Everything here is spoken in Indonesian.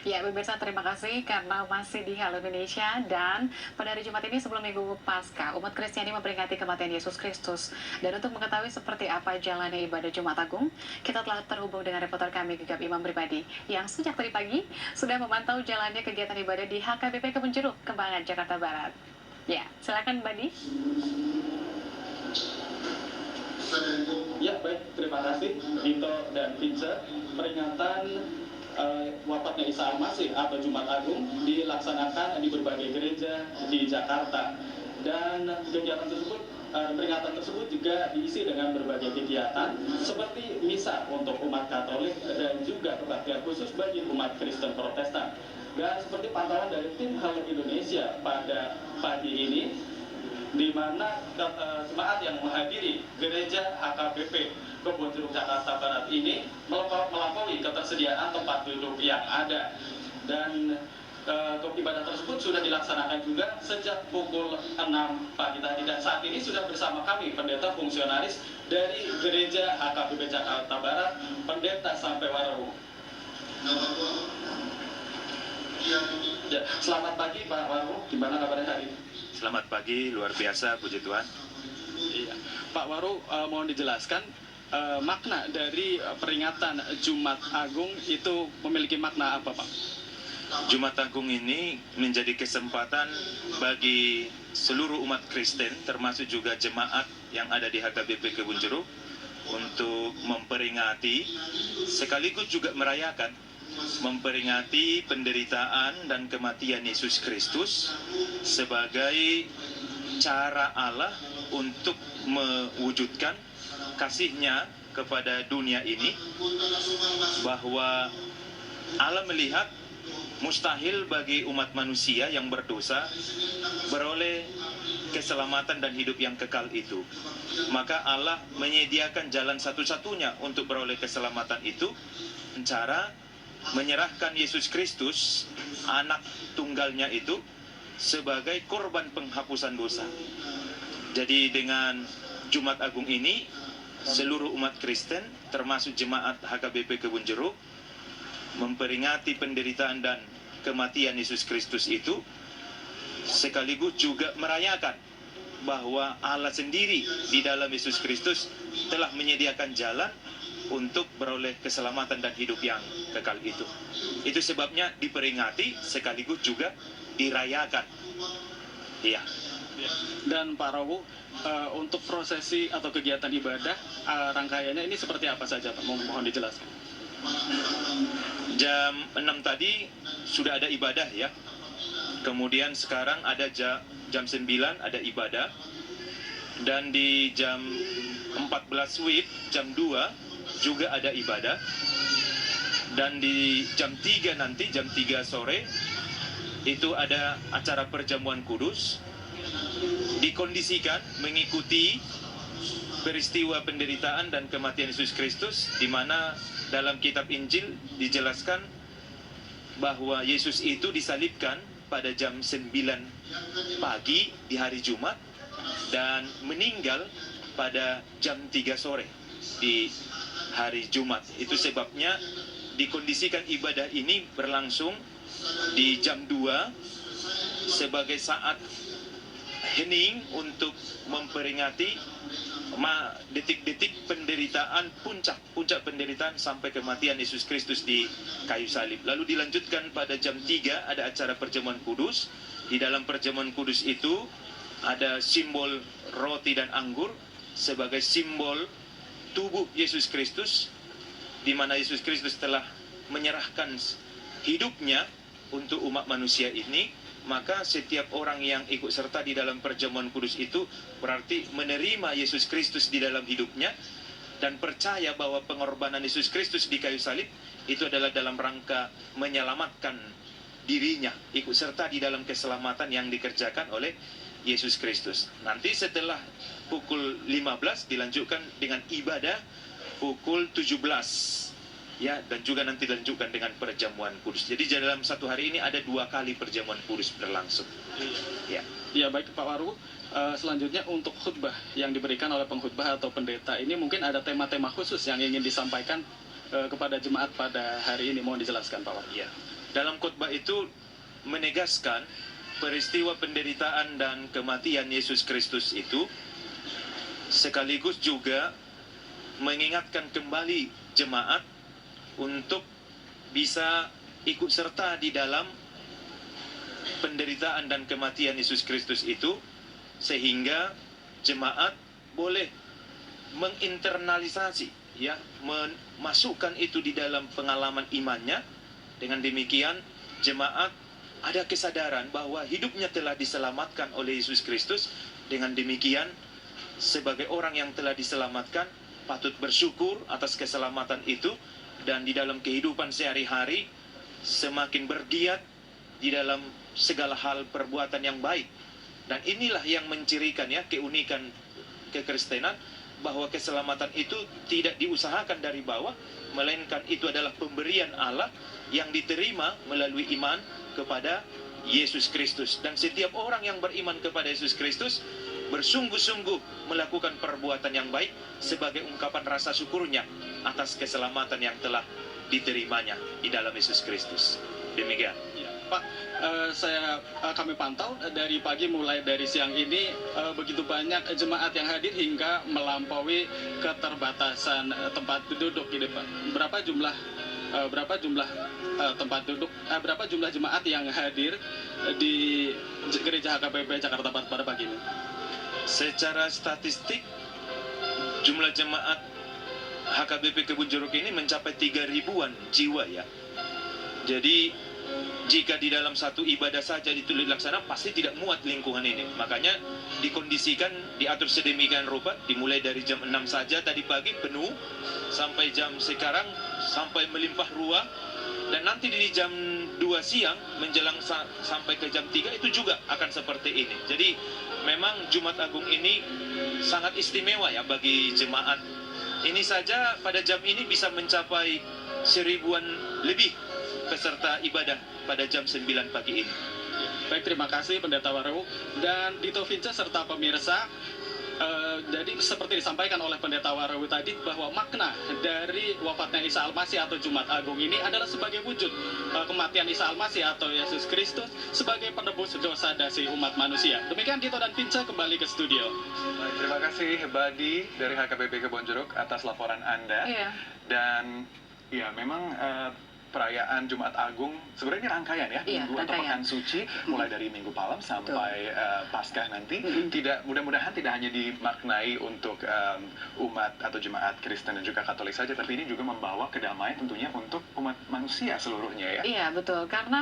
Ya, pemirsa terima kasih karena masih di Halo Indonesia dan pada hari Jumat ini sebelum Minggu Paskah, umat Kristiani memperingati kematian Yesus Kristus. Dan untuk mengetahui seperti apa jalannya ibadah Jumat Agung, kita telah terhubung dengan reporter kami Gegap Imam Pribadi yang sejak tadi pagi sudah memantau jalannya kegiatan ibadah di HKBP Kebun Jeruk, Kembangan, Jakarta Barat. Ya, silakan Mbak Di. Ya, baik. Terima kasih, Dito dan Vince. Peringatan wafatnya Isa Al-Masih atau Jumat Agung dilaksanakan di berbagai gereja di Jakarta. Dan kegiatan tersebut, peringatan tersebut juga diisi dengan berbagai kegiatan seperti misa untuk umat Katolik dan juga kebaktian khusus bagi umat Kristen Protestan. Dan seperti pantauan dari tim Halo Indonesia pada pagi ini, di mana jemaat yang menghadiri gereja HKBP Kebun Jeruk Jakarta Barat ini melampaui ketersediaan tempat duduk yang ada. Dan ibadah tersebut sudah dilaksanakan juga sejak pukul 6 pagi tadi, dan saat ini sudah bersama kami pendeta fungsionaris dari gereja HKBP Jakarta Barat, Pendeta Sampai Waru. Ya, selamat pagi Pak Waru, gimana kabarnya hari ini? Selamat pagi, luar biasa, puji Tuhan. Iya. Pak Waru, mohon dijelaskan makna dari peringatan Jumat Agung itu memiliki makna apa, Pak? Jumat Agung ini menjadi kesempatan bagi seluruh umat Kristen, termasuk juga jemaat yang ada di HKBP Kebun Jeruk, untuk memperingati, sekaligus juga merayakan, memperingati penderitaan dan kematian Yesus Kristus sebagai cara Allah untuk mewujudkan kasih-Nya kepada dunia ini, bahwa Allah melihat mustahil bagi umat manusia yang berdosa beroleh keselamatan dan hidup yang kekal itu. Maka Allah menyediakan jalan satu-satunya untuk beroleh keselamatan itu, cara menyerahkan Yesus Kristus, anak tunggalnya itu, sebagai korban penghapusan dosa. Jadi dengan Jumat Agung ini, seluruh umat Kristen, termasuk jemaat HKBP Kebun Jeruk, memperingati penderitaan dan kematian Yesus Kristus itu, sekaligus juga merayakan bahwa Allah sendiri di dalam Yesus Kristus telah menyediakan jalan untuk beroleh keselamatan dan hidup yang kekal itu. Itu sebabnya diperingati sekaligus juga dirayakan. Iya. Dan Pak Rawu, untuk prosesi atau kegiatan ibadah, rangkaiannya ini seperti apa saja, Pak? Mohon dijelaskan. Jam 6 tadi sudah ada ibadah ya. Kemudian sekarang ada jam 9 ada ibadah. Dan di jam 14 WIB, jam 2 juga ada ibadah. Dan di jam 3 nanti, jam 3 sore, itu ada acara perjamuan kudus. Dikondisikan mengikuti peristiwa penderitaan dan kematian Yesus Kristus, di mana dalam kitab Injil dijelaskan bahwa Yesus itu disalibkan pada jam 9 pagi di hari Jumat dan meninggal pada jam 3 sore di hari Jumat. Itu sebabnya dikondisikan ibadah ini berlangsung di jam 2 sebagai saat hening untuk memperingati detik-detik penderitaan, puncak penderitaan sampai kematian Yesus Kristus di kayu salib. Lalu dilanjutkan pada jam 3 ada acara perjamuan kudus. Di dalam perjamuan kudus itu ada simbol roti dan anggur sebagai simbol tubuh Yesus Kristus, di mana Yesus Kristus telah menyerahkan hidupnya untuk umat manusia ini. Maka setiap orang yang ikut serta di dalam perjamuan kudus itu berarti menerima Yesus Kristus di dalam hidupnya dan percaya bahwa pengorbanan Yesus Kristus di kayu salib itu adalah dalam rangka menyelamatkan dirinya, ikut serta di dalam keselamatan yang dikerjakan oleh Yesus Kristus. Nanti setelah pukul 15 dilanjutkan dengan ibadah pukul 17. Ya, dan juga nanti dilanjutkan dengan perjamuan kudus. Jadi dalam satu hari ini ada 2 kali perjamuan kudus berlangsung. Ya. Ya, baik Pak Waru. Selanjutnya untuk khutbah yang diberikan oleh pengkhutbah atau pendeta ini, mungkin ada tema-tema khusus yang ingin disampaikan kepada jemaat pada hari ini. Mohon dijelaskan Pak Waru. Ya. dalam khotbah itu menegaskan peristiwa penderitaan dan kematian Yesus Kristus itu, sekaligus juga mengingatkan kembali jemaat untuk bisa ikut serta di dalam penderitaan dan kematian Yesus Kristus itu, sehingga jemaat boleh menginternalisasi, ya, memasukkan itu di dalam pengalaman imannya. Dengan demikian jemaat ada kesadaran bahwa hidupnya telah diselamatkan oleh Yesus Kristus. Dengan demikian sebagai orang yang telah diselamatkan patut bersyukur atas keselamatan itu, dan di dalam kehidupan sehari-hari semakin bergiat di dalam segala hal perbuatan yang baik. Dan inilah yang mencirikan, ya, keunikan kekristenan, bahwa keselamatan itu tidak diusahakan dari bawah, melainkan itu adalah pemberian Allah yang diterima melalui iman kepada Yesus Kristus. Dan setiap orang yang beriman kepada Yesus Kristus bersungguh-sungguh melakukan perbuatan yang baik sebagai ungkapan rasa syukurnya atas keselamatan yang telah diterimanya di dalam Yesus Kristus. Demikian. Ya, Pak, kami pantau dari pagi mulai dari siang ini begitu banyak jemaat yang hadir hingga melampaui keterbatasan tempat duduk gitu, Pak. Berapa jumlah tempat duduk, berapa jumlah jemaat yang hadir di gereja HKBP Jakarta Barat pada pagi ini? Secara statistik jumlah jemaat HKBP Kebun Jeruk ini mencapai 3.000-an jiwa, ya. Jadi jika di dalam satu ibadah saja itu dilaksanakan, pasti tidak muat lingkungan ini. Makanya dikondisikan, diatur sedemikian rupa, dimulai dari jam 6 saja tadi pagi penuh, sampai jam sekarang sampai melimpah ruah, dan nanti di jam 2 siang menjelang sampai ke jam 3 itu juga akan seperti ini. Jadi memang Jumat Agung ini sangat istimewa, ya, bagi jemaat. Ini saja pada jam ini bisa mencapai 1000-an lebih peserta ibadah pada jam 9 pagi ini. Baik, terima kasih Pendeta Waru dan Dito Vince serta pemirsa. Jadi seperti disampaikan oleh Pendeta Waru tadi, bahwa makna dari wafatnya Isa Al-Masih atau Jumat Agung ini adalah sebagai wujud kematian Isa Al-Masih atau Yesus Kristus sebagai penebus dosa dari umat manusia. Demikian Dito dan Vince kembali ke studio. Baik, terima kasih Badi dari HKBP Kebon Jeruk atas laporan Anda. Iya. Dan ya memang perayaan Jumat Agung sebenarnya rangkaian, ya, Iya, minggu atau rangkaian. pekan suci, mulai dari Minggu Palem sampai Paskah nanti. Mudah-mudahan tidak hanya dimaknai untuk umat atau jemaat Kristen dan juga Katolik saja, tapi ini juga membawa kedamaian tentunya untuk umat manusia seluruhnya, ya. Iya, betul. Karena